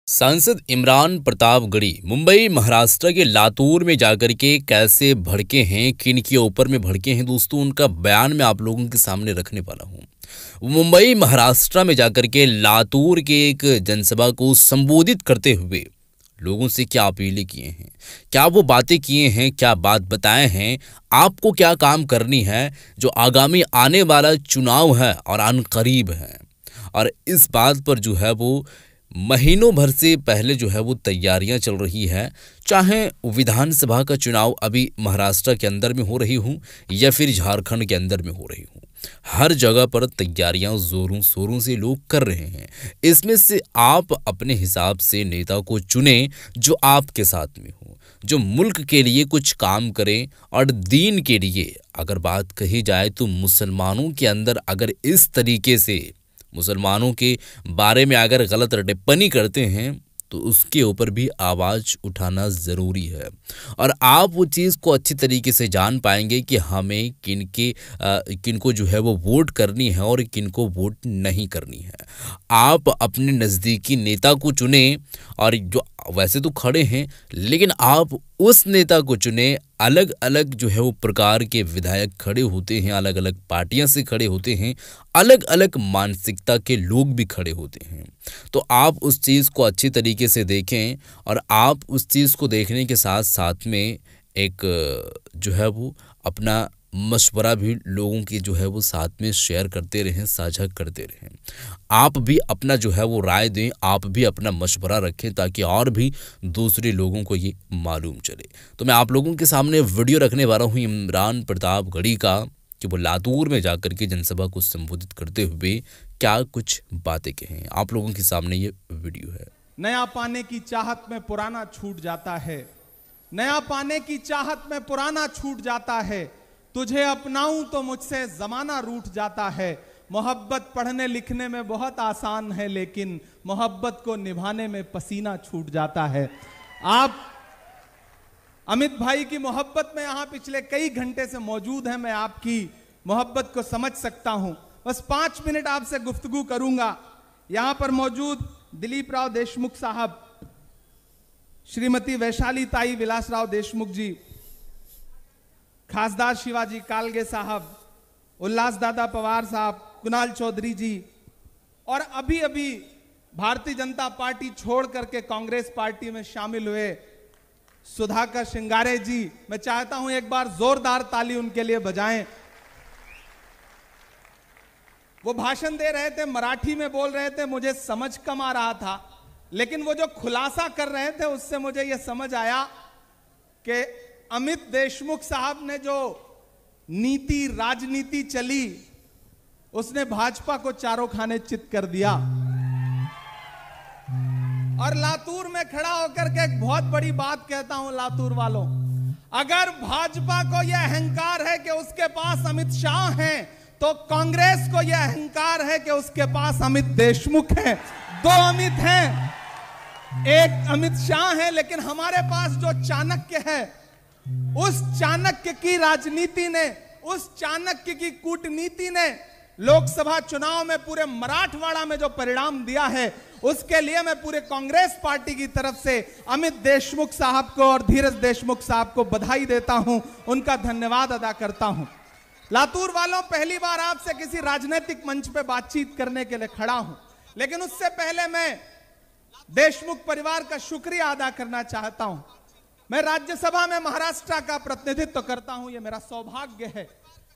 सांसद इमरान प्रतापगढ़ी मुंबई महाराष्ट्र के लातूर में जाकर के कैसे भड़के हैं, किन के ऊपर में भड़के हैं दोस्तों, उनका बयान मैं आप लोगों के सामने रखने वाला हूं। मुंबई महाराष्ट्र में जाकर के लातूर के एक जनसभा को संबोधित करते हुए लोगों से क्या अपीलें किए हैं, क्या वो बातें किए हैं, क्या बात बताए हैं, आपको क्या काम करनी है जो आगामी आने वाला चुनाव है और आन करीब है। और इस बात पर जो है वो महीनों भर से पहले जो है वो तैयारियां चल रही है, चाहे विधानसभा का चुनाव अभी महाराष्ट्र के अंदर में हो रही हूं या फिर झारखंड के अंदर में हो रही हूं। हर जगह पर तैयारियां जोरों शोरों से लोग कर रहे हैं। इसमें से आप अपने हिसाब से नेता को चुने जो आपके साथ में हो, जो मुल्क के लिए कुछ काम करें और दीन के लिए। अगर बात कही जाए तो मुसलमानों के अंदर अगर इस तरीके से मुसलमानों के बारे में अगर गलत टिप्पणी करते हैं तो उसके ऊपर भी आवाज़ उठाना ज़रूरी है। और आप वो चीज़ को अच्छी तरीके से जान पाएंगे कि हमें किनको जो है वो वोट करनी है और किनको वोट नहीं करनी है। आप अपने नज़दीकी नेता को चुने, और जो वैसे तो खड़े हैं लेकिन आप उस नेता को चुने। अलग अलग जो है वो प्रकार के विधायक खड़े होते हैं, अलग अलग पार्टियां से खड़े होते हैं, अलग अलग मानसिकता के लोग भी खड़े होते हैं। तो आप उस चीज़ को अच्छी तरीके से देखें और आप उस चीज़ को देखने के साथ साथ में एक जो है वो अपना मशवरा भी लोगों की जो है वो साथ में शेयर करते रहें, साझा करते रहें। आप भी अपना जो है वो राय दें, आप भी अपना मशवरा रखें ताकि और भी दूसरे लोगों को ये मालूम चले। तो मैं आप लोगों के सामने वीडियो रखने वाला हूँ इमरान प्रतापगढ़ी का कि वो लातूर में जाकर के जनसभा को संबोधित करते हुए क्या कुछ बातें कहें। आप लोगों के सामने ये वीडियो है। नया पाने की चाहत में पुराना छूट जाता है, नया पाने की चाहत में पुराना छूट जाता है। तुझे अपनाऊं तो मुझसे जमाना रूठ जाता है। मोहब्बत पढ़ने लिखने में बहुत आसान है, लेकिन मोहब्बत को निभाने में पसीना छूट जाता है। आप अमित भाई की मोहब्बत में यहां पिछले कई घंटे से मौजूद हैं। मैं आपकी मोहब्बत को समझ सकता हूं। बस 5 मिनट आपसे गुफ्तगू करूंगा। यहां पर मौजूद दिलीप राव देशमुख साहब, श्रीमती वैशाली ताई विलासराव देशमुख जी, खासदार शिवाजी कालगे साहब, उल्लास दादा पवार साहब, कुणाल चौधरी जी, और अभी अभी भारतीय जनता पार्टी छोड़ करके कांग्रेस पार्टी में शामिल हुए सुधाकर श्रृंगारे जी। मैं चाहता हूं एक बार जोरदार ताली उनके लिए बजाएं। वो भाषण दे रहे थे, मराठी में बोल रहे थे, मुझे समझ कम आ रहा था, लेकिन वो जो खुलासा कर रहे थे उससे मुझे यह समझ आया कि अमित देशमुख साहब ने जो नीति राजनीति चली उसने भाजपा को चारों खाने चित कर दिया। और लातूर में खड़ा होकर के एक बहुत बड़ी बात कहता हूं लातूर वालों, अगर भाजपा को यह अहंकार है कि उसके पास अमित शाह हैं, तो कांग्रेस को यह अहंकार है कि उसके पास अमित देशमुख हैं। 2 अमित हैं, एक अमित शाह है, लेकिन हमारे पास जो चाणक्य है, उस चाणक्य की राजनीति ने, उस चाणक्य की कूटनीति ने लोकसभा चुनाव में पूरे मराठवाड़ा में जो परिणाम दिया है, उसके लिए मैं पूरे कांग्रेस पार्टी की तरफ से अमित देशमुख साहब को और धीरज देशमुख साहब को बधाई देता हूं, उनका धन्यवाद अदा करता हूं। लातूर वालों, पहली बार आपसे किसी राजनीतिक मंच पे बातचीत करने के लिए खड़ा हूं, लेकिन उससे पहले मैं देशमुख परिवार का शुक्रिया अदा करना चाहता हूं। मैं राज्यसभा में महाराष्ट्र का प्रतिनिधित्व करता हूं। यह मेरा सौभाग्य है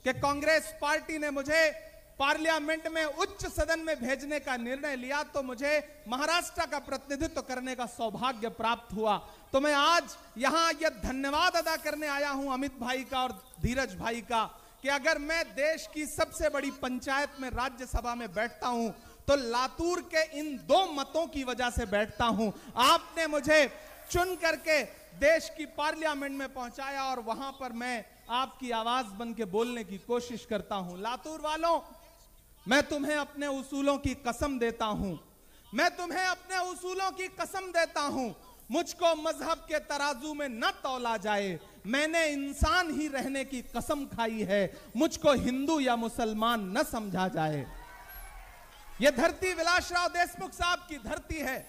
कि कांग्रेस पार्टी ने मुझे पार्लियामेंट में उच्च सदन में भेजने का निर्णय लिया, तो मुझे महाराष्ट्र का प्रतिनिधित्व करने का सौभाग्य प्राप्त हुआ। तो मैं आज यहां यह धन्यवाद अदा करने आया हूं अमित भाई का और धीरज भाई का कि अगर मैं देश की सबसे बड़ी पंचायत में राज्यसभा में बैठता हूं तो लातूर के इन 2 मतों की वजह से बैठता हूं। आपने मुझे चुन करके देश की पार्लियामेंट में पहुंचाया और वहां पर मैं आपकी आवाज बन के बोलने की कोशिश करता हूं। लातूर वालों, मैं तुम्हें अपने उसूलों की कसम देता हूं, मैं तुम्हें अपने उसूलों की कसम देता हूं। मुझको मजहब के तराजू में न तौला जाए, मैंने इंसान ही रहने की कसम खाई है। मुझको हिंदू या मुसलमान न समझा जाए। यह धरती विलासराव देशमुख साहब की धरती है।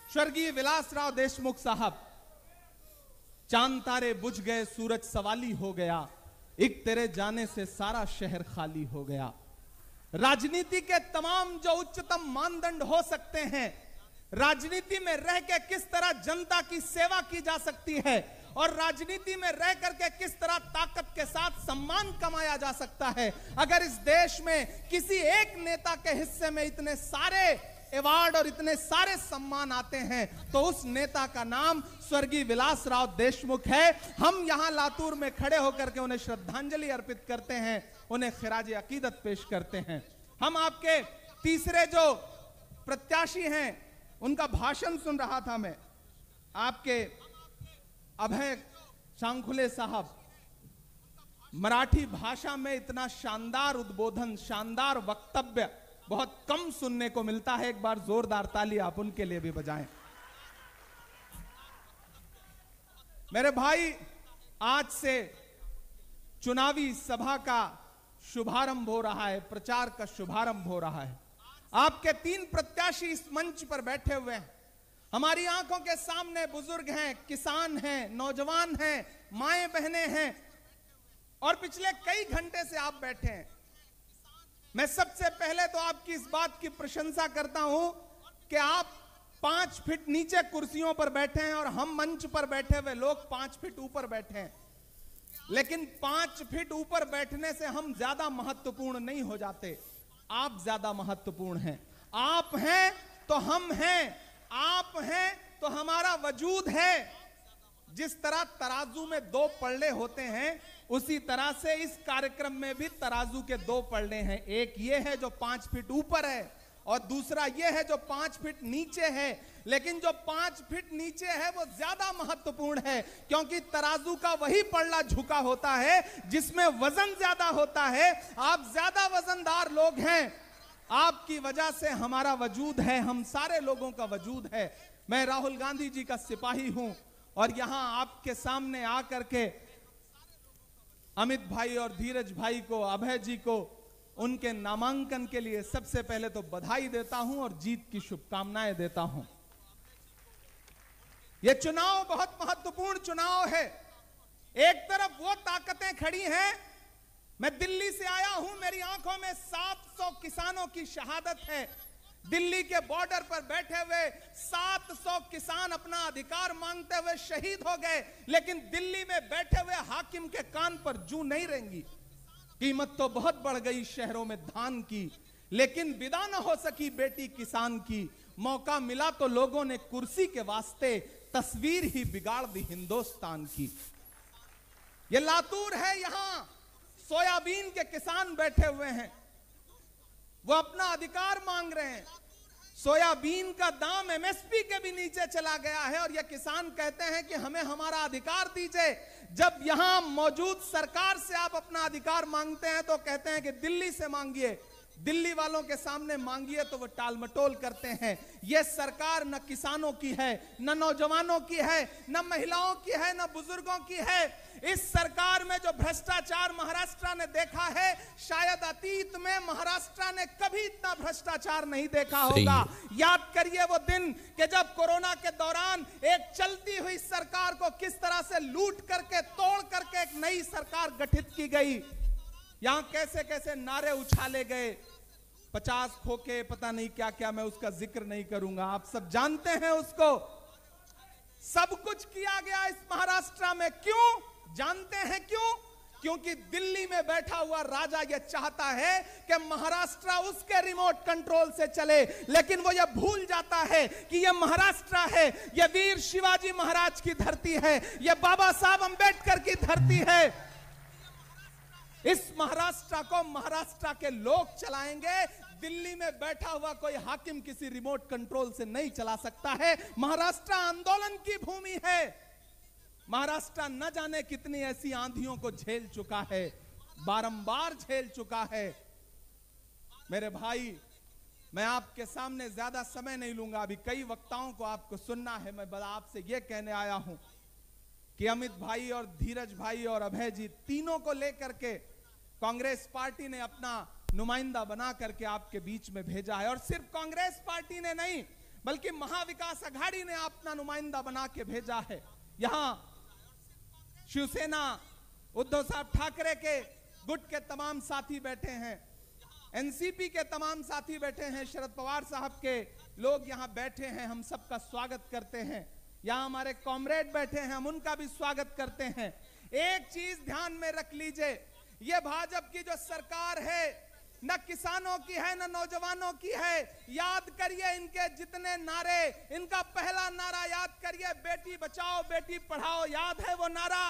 स्वर्गीय विलासराव देशमुख साहब, चांद तारे बुझ गए, सूरज सवाली हो गया, एक तेरे जाने से सारा शहर खाली हो गया। राजनीति के तमाम जो उच्चतम मानदंड हो सकते हैं, राजनीति में रह के किस तरह जनता की सेवा की जा सकती है और राजनीति में रह करके किस तरह ताकत के साथ सम्मान कमाया जा सकता है, अगर इस देश में किसी एक नेता के हिस्से में इतने सारे अवार्ड और इतने सारे सम्मान आते हैं तो उस नेता का नाम स्वर्गीय विलासराव देशमुख है। हम यहां लातूर में खड़े होकर के उन्हें श्रद्धांजलि अर्पित करते हैं, उन्हें खिराज अकीदत पेश करते हैं। हम आपके तीसरे जो प्रत्याशी हैं उनका भाषण सुन रहा था मैं, आपके अभय सांखुले साहब, मराठी भाषा में इतना शानदार उद्बोधन, शानदार वक्तव्य बहुत कम सुनने को मिलता है। एक बार जोरदार ताली आप उनके लिए भी बजाएं। मेरे भाई, आज से चुनावी सभा का शुभारंभ हो रहा है, प्रचार का शुभारंभ हो रहा है। आपके 3 प्रत्याशी इस मंच पर बैठे हुए हैं। हमारी आंखों के सामने बुजुर्ग हैं, किसान हैं, नौजवान हैं, माएं बहनें हैं और पिछले कई घंटे से आप बैठे हैं। मैं सबसे पहले तो आपकी इस बात की प्रशंसा करता हूं कि आप 5 फीट नीचे कुर्सियों पर बैठे हैं और हम मंच पर बैठे हुए लोग 5 फीट ऊपर बैठे हैं। लेकिन 5 फीट ऊपर बैठने से हम ज्यादा महत्वपूर्ण नहीं हो जाते, आप ज्यादा महत्वपूर्ण हैं। आप हैं तो हम हैं, आप हैं तो हमारा वजूद है। जिस तरह तराजू में 2 पलड़े होते हैं, उसी तरह से इस कार्यक्रम में भी तराजू के 2 पलड़े हैं। एक ये है जो 5 फीट ऊपर है और दूसरा ये है जो 5 फीट नीचे है। लेकिन जो 5 फीट नीचे है वो ज्यादा महत्वपूर्ण है, क्योंकि तराजू का वही पलड़ा झुका होता है जिसमें वजन ज्यादा होता है। आप ज्यादा वजनदार लोग हैं, आपकी वजह से हमारा वजूद है, हम सारे लोगों का वजूद है। मैं राहुल गांधी जी का सिपाही हूं और यहां आपके सामने आकर के अमित भाई और धीरज भाई को, अभय जी को उनके नामांकन के लिए सबसे पहले तो बधाई देता हूं और जीत की शुभकामनाएं देता हूं। यह चुनाव बहुत महत्वपूर्ण चुनाव है। एक तरफ वो ताकतें खड़ी हैं, मैं दिल्ली से आया हूं, मेरी आंखों में 700 किसानों की शहादत है। दिल्ली के बॉर्डर पर बैठे हुए 700 किसान अपना अधिकार मांगते हुए शहीद हो गए, लेकिन दिल्ली में बैठे हुए हाकिम के कान पर जूं नहीं रेंगी। कीमत तो बहुत बढ़ गई शहरों में धान की, लेकिन विदा न हो सकी बेटी किसान की। मौका मिला तो लोगों ने कुर्सी के वास्ते तस्वीर ही बिगाड़ दी हिंदुस्तान की। यह लातूर है, यहां सोयाबीन के किसान बैठे हुए हैं, वो अपना अधिकार मांग रहे हैं। सोयाबीन का दाम एमएसपी के भी नीचे चला गया है और ये किसान कहते हैं कि हमें हमारा अधिकार दीजिए। जब यहां मौजूद सरकार से आप अपना अधिकार मांगते हैं तो कहते हैं कि दिल्ली से मांगिए, दिल्ली वालों के सामने मांगिए तो वो टाल मटोल करते हैं। यह सरकार न किसानों की है, न नौजवानों की है, न महिलाओं की है, न बुजुर्गों की है। इस सरकार में जो भ्रष्टाचार महाराष्ट्र ने देखा है, शायद अतीत में महाराष्ट्र ने कभी इतना भ्रष्टाचार नहीं देखा होगा। याद करिए वो दिन कि जब कोरोना के दौरान एक चलती हुई सरकार को किस तरह से लूट करके, तोड़ करके एक नई सरकार गठित की गई। यहां कैसे कैसे नारे उछाले गए, 50 खोखे, पता नहीं क्या क्या, मैं उसका जिक्र नहीं करूंगा, आप सब जानते हैं उसको। सब कुछ किया गया इस महाराष्ट्र में। क्यों? जानते हैं क्यों? क्योंकि दिल्ली में बैठा हुआ राजा यह चाहता है कि महाराष्ट्र उसके रिमोट कंट्रोल से चले, लेकिन वो यह भूल जाता है कि यह महाराष्ट्र है, यह वीर शिवाजी महाराज की धरती है, यह बाबा साहब अंबेडकर की धरती है। इस महाराष्ट्र को महाराष्ट्र के लोग चलाएंगे। दिल्ली में बैठा हुआ कोई हाकिम किसी रिमोट कंट्रोल से नहीं चला सकता है। महाराष्ट्र आंदोलन की भूमि है। महाराष्ट्र न जाने कितनी ऐसी आंधियों को झेल चुका है, बारंबार झेल चुका है। मेरे भाई, मैं आपके सामने ज्यादा समय नहीं लूंगा, अभी कई वक्ताओं को आपको सुनना है। मैं बड़ा आपसे यह कहने आया हूं कि अमित भाई और धीरज भाई और अभय जी तीनों को लेकर के कांग्रेस पार्टी ने अपना नुमाइंदा बना करके आपके बीच में भेजा है। और सिर्फ कांग्रेस पार्टी ने नहीं, बल्कि महाविकास आघाड़ी ने अपना नुमाइंदा बना के भेजा है। यहां शिवसेना उद्धव साहब ठाकरे के गुट के तमाम साथी बैठे हैं, एनसीपी के तमाम साथी बैठे हैं, शरद पवार साहब के लोग यहां बैठे हैं, हम सबका स्वागत करते हैं। यहां हमारे कॉमरेड बैठे हैं, हम उनका भी स्वागत करते हैं। एक चीज ध्यान में रख लीजिए, ये भाजपा की जो सरकार है न किसानों की है न नौजवानों की है। याद करिए इनके जितने नारे, इनका पहला नारा याद करिए, बेटी बचाओ बेटी पढ़ाओ, याद है वो नारा?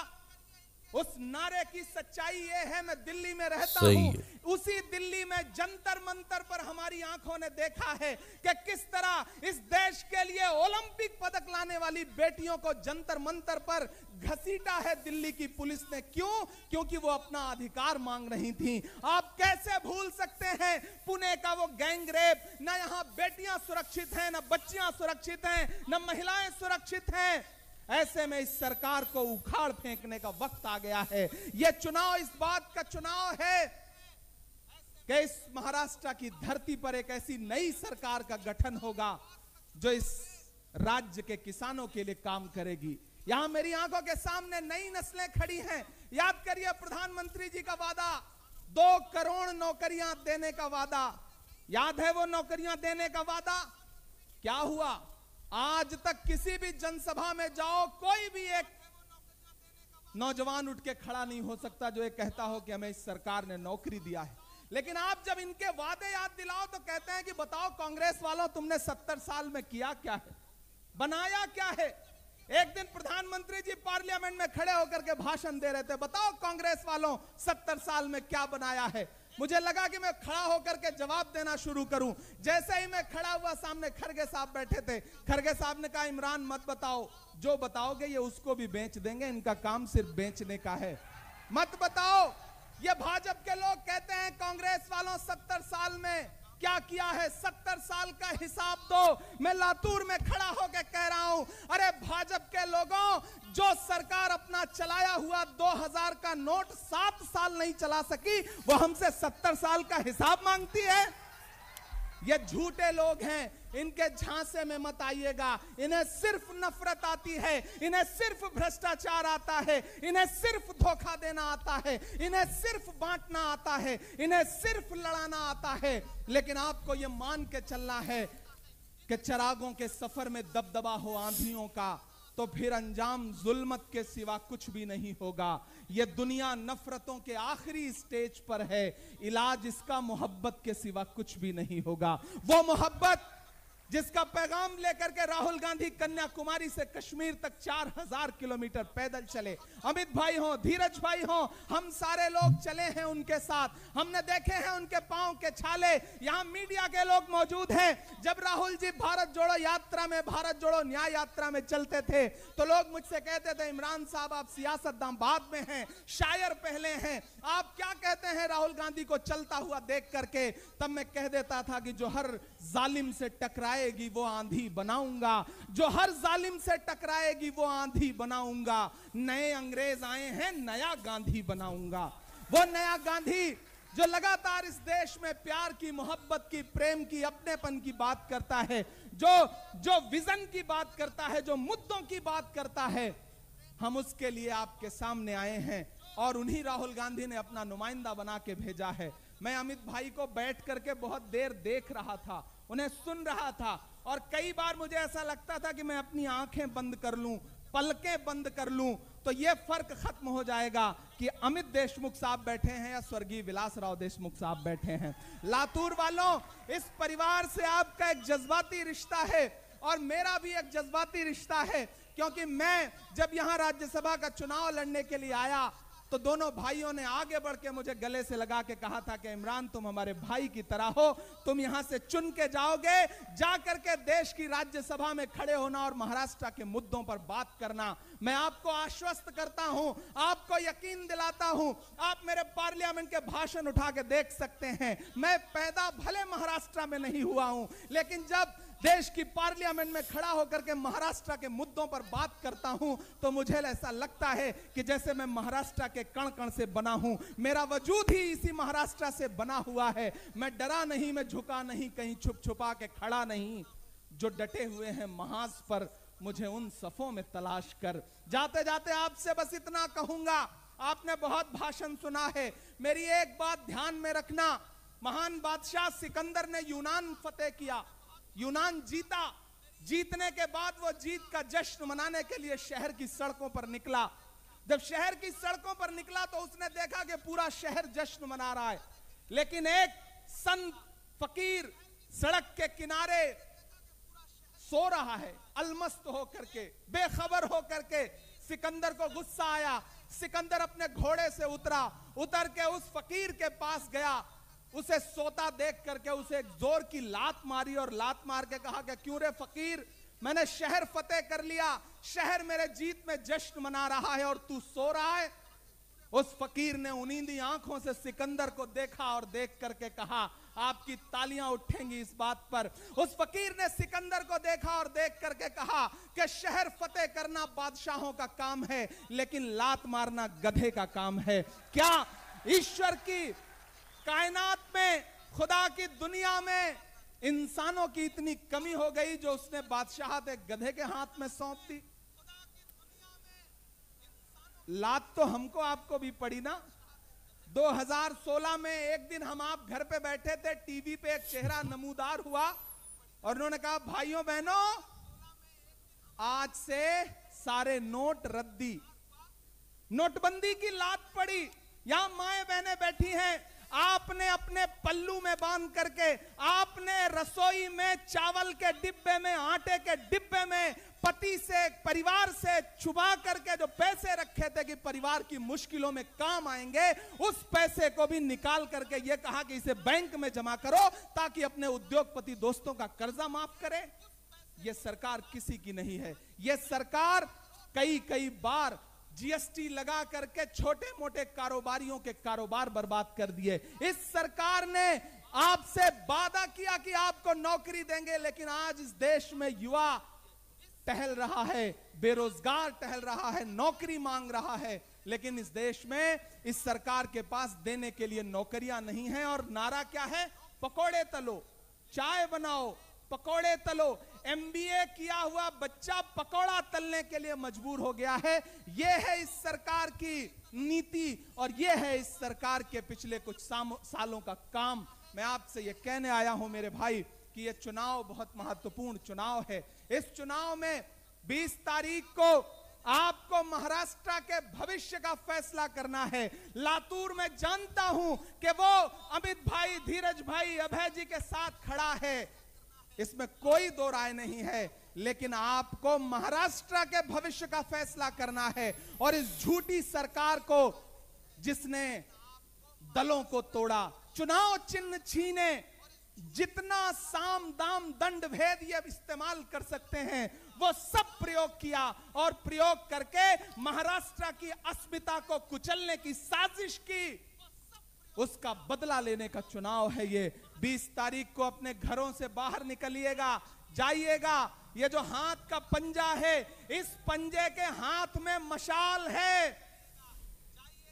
उस नारे की सच्चाई ये है, मैं दिल्ली में रहता हूं, उसी दिल्ली में जंतर मंतर पर हमारी आंखों ने देखा है कि किस तरह इस देश के लिए ओलंपिक पदक लाने वाली बेटियों को जंतर मंतर पर घसीटा है दिल्ली की पुलिस ने। क्यों? क्योंकि वो अपना अधिकार मांग रही थी। आप कैसे भूल सकते हैं पुणे का वो गैंग रेप? न यहां बेटियां सुरक्षित हैं, न बच्चियां सुरक्षित हैं, न महिलाएं सुरक्षित हैं। ऐसे में इस सरकार को उखाड़ फेंकने का वक्त आ गया है। यह चुनाव इस बात का चुनाव है कि इस महाराष्ट्र की धरती पर एक ऐसी नई सरकार का गठन होगा जो इस राज्य के किसानों के लिए काम करेगी। यहां मेरी आंखों के सामने नई नस्लें खड़ी हैं। याद करिए प्रधानमंत्री जी का वादा, 2 करोड़ नौकरियां देने का वादा, याद है वो नौकरियां देने का वादा? क्या हुआ? आज तक किसी भी जनसभा में जाओ, कोई भी एक नौजवान उठ के खड़ा नहीं हो सकता जो ये कहता हो कि हमें इस सरकार ने नौकरी दिया है। लेकिन आप जब इनके वादे याद दिलाओ तो कहते हैं कि बताओ कांग्रेस वालों तुमने 70 साल में किया क्या है, बनाया क्या है? एक दिन प्रधानमंत्री जी पार्लियामेंट में खड़े होकर के भाषण दे रहे थे, बताओ कांग्रेस वालों 70 साल में क्या बनाया है। मुझे लगा कि मैं खड़ा होकर के जवाब देना शुरू करूं। जैसे ही मैं खड़ा हुआ, सामने खरगे साहब बैठे थे। खरगे साहब ने कहा इमरान मत बताओ, जो बताओगे ये उसको भी बेच देंगे, इनका काम सिर्फ बेचने का है, मत बताओ। ये भाजपा के लोग कहते हैं कांग्रेस वालों 70 साल में क्या किया है, 70 साल का हिसाब दो। मैं लातूर में खड़ा होकर कह रहा हूं, अरे भाजपा के लोगों, जो सरकार अपना चलाया हुआ 2000 का नोट 7 साल नहीं चला सकी, वो हमसे 70 साल का हिसाब मांगती है। ये झूठे लोग हैं, इनके झांसे में मत आइएगा। इन्हें सिर्फ नफरत आती है, इन्हें सिर्फ भ्रष्टाचार आता है, इन्हें सिर्फ धोखा देना आता है, इन्हें सिर्फ बांटना आता है, इन्हें सिर्फ लड़ाना आता है। लेकिन आपको यह मान के चलना है कि चिरागों के सफर में दबदबा हो आंधियों का, तो फिर अंजाम जुल्मत के सिवा कुछ भी नहीं होगा। यह दुनिया नफरतों के आखिरी स्टेज पर है, इलाज इसका मोहब्बत के सिवा कुछ भी नहीं होगा। वो मोहब्बत जिसका पैगाम लेकर के राहुल गांधी कन्याकुमारी से कश्मीर तक 4000 किलोमीटर पैदल चले। अमित भाई हो, धीरज भाई हो, हम सारे लोग चले हैं उनके साथ। हमने देखे हैं उनके पांव के छाले। यहां मीडिया के लोग मौजूद हैं। जब राहुल जी भारत जोड़ो यात्रा में, भारत जोड़ो न्याय यात्रा में चलते थे तो लोग मुझसे कहते थे इमरान साहब आप सियासतदान बाद में हैं, शायर पहले हैं, आप क्या कहते हैं राहुल गांधी को चलता हुआ देख करके? तब मैं कह देता था कि जो हर जालिम से टकराएगी वो आंधी बनाऊंगा, जो हर जालिम से टकराएगी वो आंधी बनाऊंगा। नए अंग्रेज आए हैं, नया गांधी बनाऊंगा। वो नया गांधी जो लगातार इस देश में प्यार की, मोहब्बत की, प्रेम की, अपनेपन की बात करता है, जो विजन की बात करता है, जो मुद्दों की बात करता है, हम उसके लिए आपके सामने आए हैं। और उन्हीं राहुल गांधी ने अपना नुमाइंदा बना के भेजा है। मैं अमित भाई को बैठ करके बहुत देर देख रहा था, उन्हें सुन रहा था, और कई बार मुझे ऐसा लगता था कि मैं अपनी आंखें बंद कर लूं, पलकें बंद कर लूं, तो यह फर्क खत्म हो जाएगा कि अमित देशमुख साहब बैठे हैं या स्वर्गीय विलासराव देशमुख साहब बैठे हैं। लातूर वालों, इस परिवार से आपका एक जज्बाती रिश्ता है और मेरा भी एक जज्बाती रिश्ता है, क्योंकि मैं जब यहां राज्यसभा का चुनाव लड़ने के लिए आया तो दोनों भाइयों ने आगे बढ़ के मुझे गले से लगा के कहा था कि इमरान तुम हमारे भाई की तरह हो, तुम यहां से चुन के जाओगे, जाकर के देश की राज्यसभा में खड़े होना और महाराष्ट्र के मुद्दों पर बात करना। मैं आपको आश्वस्त करता हूं, आपको यकीन दिलाता हूं, आप मेरे पार्लियामेंट के भाषण उठा के देख सकते हैं। मैं पैदा भले महाराष्ट्र में नहीं हुआ हूं, लेकिन जब देश की पार्लियामेंट में खड़ा होकर के महाराष्ट्र के मुद्दों पर बात करता हूं तो मुझे ऐसा लगता है कि जैसे मैं महाराष्ट्र के कण कण से बना हूं, मेरा वजूद ही इसी महाराष्ट्र से बना हुआ है। मैं डरा नहीं, मैं झुका नहीं, कहीं छुप छुपा के खड़ा नहीं। जो डटे हुए हैं महाज पर, मुझे उन सफों में तलाश कर। जाते जाते आपसे बस इतना कहूंगा, आपने बहुत भाषण सुना है, मेरी एक बात ध्यान में रखना। महान बादशाह सिकंदर ने यूनान फतेह किया, यूनान जीता। जीतने के बाद वो जीत का जश्न मनाने के लिए शहर की सड़कों पर निकला। जब शहर की सड़कों पर निकला तो उसने देखा कि पूरा शहर जश्न मना रहा है, लेकिन एक संत फकीर सड़क के किनारे सो रहा है, अलमस्त होकर के, बेखबर होकर के। सिकंदर को गुस्सा आया। सिकंदर अपने घोड़े से उतर के उस फकीर के पास गया। उसे सोता देख करके उसे एक जोर की लात मारी और लात मार के कहा कि क्यों रे फकीर, मैंने शहर फतेह कर लिया, शहर मेरे जीत में जश्न मना रहा है और तू सो रहा है। उस फकीर ने उनींदी आंखों से सिकंदर को देखा और देख करके कहा, आपकी तालियां उठेंगी इस बात पर। उस फकीर ने सिकंदर को देखा और देख करके कहा कि शहर फतेह करना बादशाहों का काम है, लेकिन लात मारना गधे का काम है। क्या ईश्वर की कायनात में, खुदा की दुनिया में इंसानों की इतनी कमी हो गई जो उसने बादशाहत एक गधे के हाथ में सौंप दी? लात तो हमको आपको भी पड़ी ना। 2016 में एक दिन हम आप घर पे बैठे थे, टीवी पे एक चेहरा नमूदार हुआ और उन्होंने कहा, भाइयों बहनों, आज से सारे नोट रद्दी। नोटबंदी की लात पड़ी। यहां माएं बहनें बैठी हैं, आपने अपने पल्लू में बांध करके, आपने रसोई में चावल के डिब्बे में, आटे के डिब्बे में पति से, परिवार से छुपा करके जो पैसे रखे थे कि परिवार की मुश्किलों में काम आएंगे, उस पैसे को भी निकाल करके यह कहा कि इसे बैंक में जमा करो ताकि अपने उद्योगपति दोस्तों का कर्जा माफ करे। यह सरकार किसी की नहीं है। यह सरकार कई बार जीएसटी लगा करके छोटे मोटे कारोबारियों के कारोबार बर्बाद कर दिए। इस सरकार ने आपसे वादा किया कि आपको नौकरी देंगे, लेकिन आज इस देश में युवा टहल रहा है, बेरोजगार टहल रहा है, नौकरी मांग रहा है, लेकिन इस देश में इस सरकार के पास देने के लिए नौकरियां नहीं है। और नारा क्या है? पकोड़े तलो, चाय बनाओ, पकोड़े तलो। एमबीए किया हुआ बच्चा पकोड़ा तलने के लिए मजबूर हो गया है। यह है इस सरकार की नीति और यह है इस सरकार के पिछले कुछ सालों का काम। मैं आपसे यह कहने आया हूं मेरे भाई कि यह चुनाव बहुत महत्वपूर्ण चुनाव है। इस चुनाव में 20 तारीख को आपको महाराष्ट्र के भविष्य का फैसला करना है। लातूर में जानता हूं कि वो अमित भाई, धीरज भाई, अभय जी के साथ खड़ा है, इसमें कोई दो राय नहीं है, लेकिन आपको महाराष्ट्र के भविष्य का फैसला करना है। और इस झूठी सरकार को, जिसने दलों को तोड़ा, चुनाव चिन्ह छीने, जितना साम दाम दंड भेद ये इस्तेमाल कर सकते हैं वो सब प्रयोग किया और प्रयोग करके महाराष्ट्र की अस्मिता को कुचलने की साजिश की। उसका बदला लेने का चुनाव है ये। 20 तारीख को अपने घरों से बाहर निकलिएगा, जाइएगा। ये जो हाथ का पंजा है, इस पंजे के हाथ में मशाल है।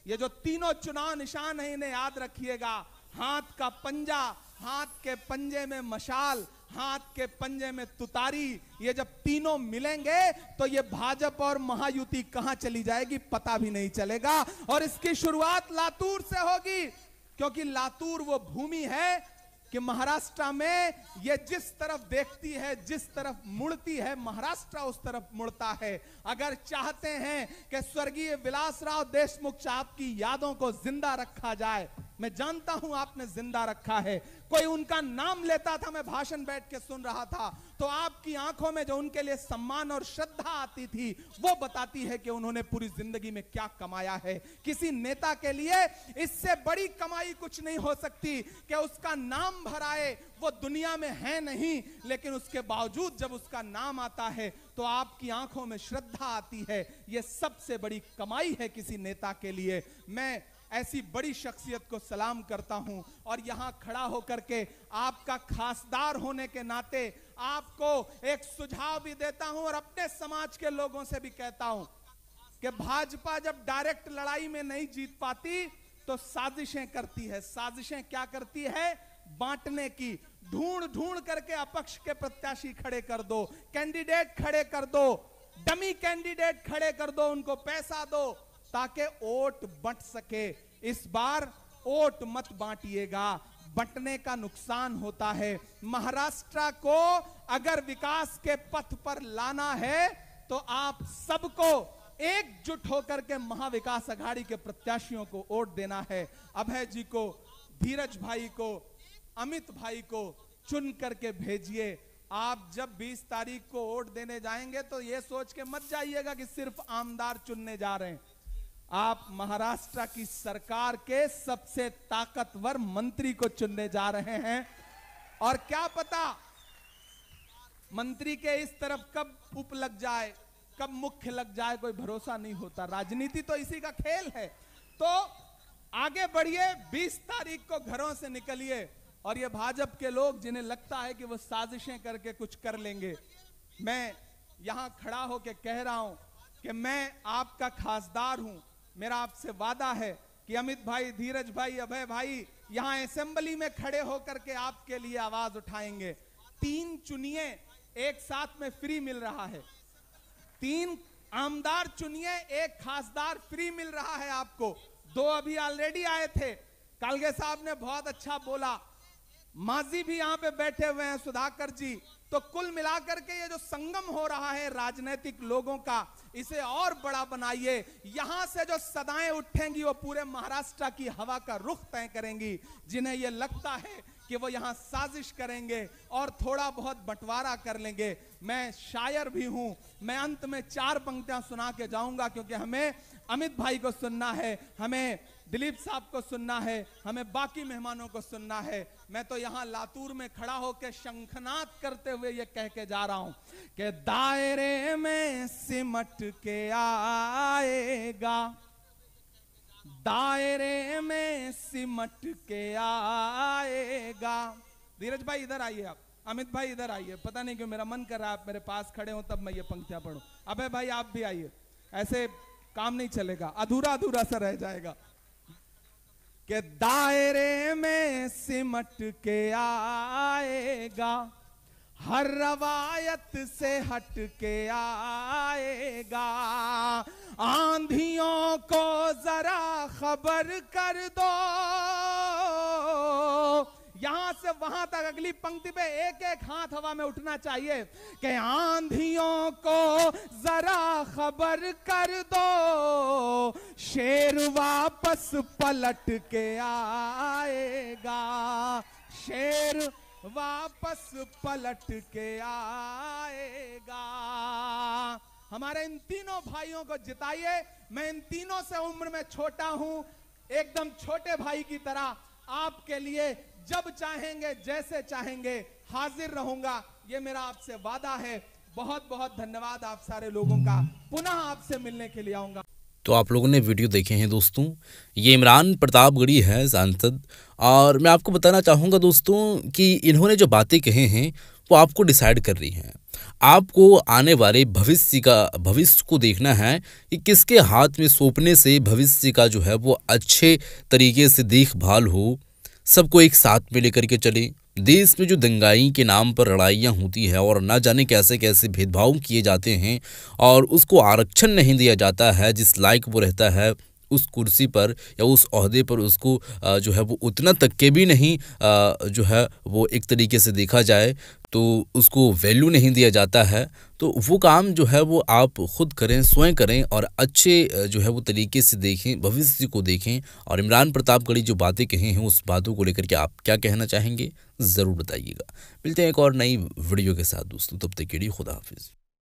ये जो तीनों चुनाव निशान है, इन्हें याद रखिएगा। हाथ का पंजा, हाथ के पंजे में मशाल, हाथ के पंजे में तुतारी। ये जब तीनों मिलेंगे तो ये भाजपा और महायुति कहां चली जाएगी पता भी नहीं चलेगा। और इसकी शुरुआत लातूर से होगी, क्योंकि लातूर वो भूमि है कि महाराष्ट्र में ये जिस तरफ देखती है, जिस तरफ मुड़ती है, महाराष्ट्र उस तरफ मुड़ता है। अगर चाहते हैं कि स्वर्गीय विलासराव देशमुख साहब की यादों को जिंदा रखा जाए, मैं जानता हूं आपने जिंदा रखा है। कोई उनका नाम लेता था, मैं भाषण बैठ के सुन रहा था, तो आपकी आंखों में जो उनके लिए सम्मान और श्रद्धा आती थी वो बताती है कि उन्होंने पूरी जिंदगी में क्या कमाया है। किसी नेता के लिए इससे बड़ी कमाई कुछ नहीं हो सकती कि उसका नाम भराए। वो दुनिया में है नहीं, लेकिन उसके बावजूद जब उसका नाम आता है तो आपकी आंखों में श्रद्धा आती है। यह सबसे बड़ी कमाई है किसी नेता के लिए। मैं ऐसी बड़ी शख्सियत को सलाम करता हूं और यहां खड़ा होकर के आपका खासदार होने के नाते आपको एक सुझाव भी देता हूं और अपने समाज के लोगों से भी कहता हूं कि भाजपा जब डायरेक्ट लड़ाई में नहीं जीत पाती तो साजिशें करती है। साजिशें क्या करती है? बांटने की। ढूंढ ढूंढ करके अपक्ष के प्रत्याशी खड़े कर दो, कैंडिडेट खड़े कर दो, डमी कैंडिडेट खड़े कर दो, उनको पैसा दो ताकि वोट बंट सके। इस बार वोट मत बांटिएगा, बंटने का नुकसान होता है। महाराष्ट्र को अगर विकास के पथ पर लाना है तो आप सबको एकजुट होकर के महाविकास अघाड़ी के प्रत्याशियों को वोट देना है। अभय जी को, धीरज भाई को, अमित भाई को चुन करके भेजिए। आप जब 20 तारीख को वोट देने जाएंगे तो यह सोच के मत जाइएगा कि सिर्फ आमदार चुनने जा रहे हैं। आप महाराष्ट्र की सरकार के सबसे ताकतवर मंत्री को चुनने जा रहे हैं। और क्या पता मंत्री के इस तरफ कब उप लग जाए, कब मुख्य लग जाए, कोई भरोसा नहीं होता। राजनीति तो इसी का खेल है। तो आगे बढ़िए, 20 तारीख को घरों से निकलिए। और ये भाजपा के लोग जिन्हें लगता है कि वो साजिशें करके कुछ कर लेंगे, मैं यहां खड़ा होकर कह रहा हूं कि मैं आपका खासदार हूं। मेरा आपसे वादा है कि अमित भाई, धीरज भाई, अभय भाई यहां असेंबली में खड़े होकर के आपके लिए आवाज उठाएंगे। 3 चुनिए, एक साथ में फ्री मिल रहा है। 3 आमदार चुनिए, एक खासदार फ्री मिल रहा है आपको। 2 अभी ऑलरेडी आए थे। कालगे साहब ने बहुत अच्छा बोला, माजी भी यहां पे बैठे हुए हैं, सुधाकर जी। तो कुल मिलाकर के ये जो संगम हो रहा है राजनीतिक लोगों का, इसे और बड़ा बनाइए। यहां से जो सदाएं उठेंगी वो पूरे महाराष्ट्र की हवा का रुख तय करेंगी। जिन्हें ये लगता है कि वो यहां साजिश करेंगे और थोड़ा बहुत बंटवारा कर लेंगे, मैं शायर भी हूं। मैं अंत में 4 पंक्तियां सुना के जाऊंगा, क्योंकि हमें अमित भाई को सुनना है, हमें दिलीप साहब को सुनना है, हमें बाकी मेहमानों को सुनना है। मैं तो यहां लातूर में खड़ा होकर शंखनाद करते हुए ये कह के जा रहा हूं कि दायरे में सिमट के आएगा, दायरे में सिमट के आएगा। धीरज भाई इधर आइए, आप अमित भाई इधर आइए। पता नहीं क्यों मेरा मन कर रहा है आप मेरे पास खड़े हो तब मैं ये पंक्तियां पढ़ूं। अबे भाई आप भी आइए, ऐसे काम नहीं चलेगा, अधूरा अधूरा सा रह जाएगा। कि दायरे में सिमट के आएगा, हर रवायत से हट के आएगा, आंधियों को जरा खबर कर दो। यहां से वहां तक अगली पंक्ति पे एक एक हाथ हवा में उठना चाहिए कि आंधियों को जरा खबर कर दो, शेर वापस पलट के आएगा, शेर वापस पलट के आएगा। हमारे इन तीनों भाइयों को जिताइए। मैं इन तीनों से उम्र में छोटा हूं, एकदम छोटे भाई की तरह आपके लिए जब चाहेंगे जैसे चाहेंगे हाजिर रहूंगा, ये मेरा आपसे वादा है। बहुत बहुत धन्यवाद आप सारे लोगों का। पुनः आपसे मिलने के लिए आऊंगा। तो आप लोगों ने वीडियो देखे हैं दोस्तों, ये इमरान प्रतापगढ़ी है सांसद। और मैं आपको बताना चाहूँगा दोस्तों कि इन्होंने जो बातें कहे हैं वो आपको डिसाइड कर रही हैं। आपको आने वाले भविष्य को देखना है कि किसके हाथ में सौंपने से भविष्य का जो है वो अच्छे तरीके से देखभाल हो, सबको एक साथ में लेकर के चले। देश में जो दंगाई के नाम पर लड़ाइयाँ होती है और ना जाने कैसे कैसे भेदभाव किए जाते हैं और उसको आरक्षण नहीं दिया जाता है, जिस लायक वो रहता है उस कुर्सी पर या उस ओहदे पर उसको जो है वो उतना तक के भी नहीं जो है वो एक तरीके से देखा जाए तो उसको वैल्यू नहीं दिया जाता है। तो वो काम जो है वो आप खुद करें, स्वयं करें और अच्छे जो है वो तरीके से देखें, भविष्य को देखें। और इमरान प्रतापगढ़ी जो बातें कही हैं उस बातों को लेकर के आप क्या कहना चाहेंगे ज़रूर बताइएगा। मिलते हैं एक और नई वीडियो के साथ दोस्तों, तब तक के लिए खुदा हाफिज़।